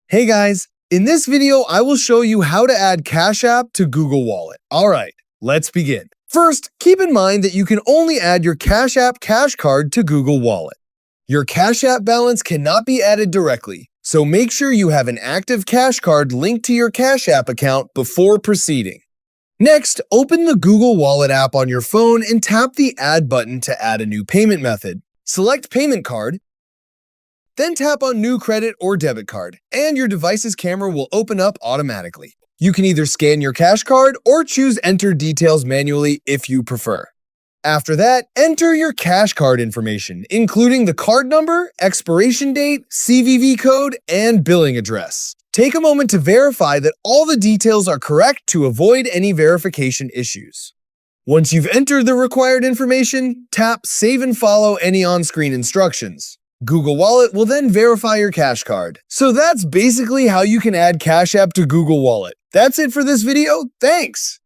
Hey guys, in this video, I will show you how to add Cash App to Google Wallet. All right, let's begin. First, keep in mind that you can only add your Cash App Cash Card to Google Wallet. Your Cash App balance cannot be added directly, so make sure you have an active Cash Card linked to your Cash App account before proceeding. Next, open the Google Wallet app on your phone and tap the Add button to add a new payment method. Select Payment Card, then tap on New Credit or Debit Card, and your device's camera will open up automatically. You can either scan your Cash Card or choose Enter Details manually if you prefer. After that, enter your Cash Card information, including the card number, expiration date, CVV code, and billing address. Take a moment to verify that all the details are correct to avoid any verification issues. Once you've entered the required information, tap Save and follow any on-screen instructions. Google Wallet will then verify your Cash Card. So that's basically how you can add Cash App to Google Wallet. That's it for this video. Thanks!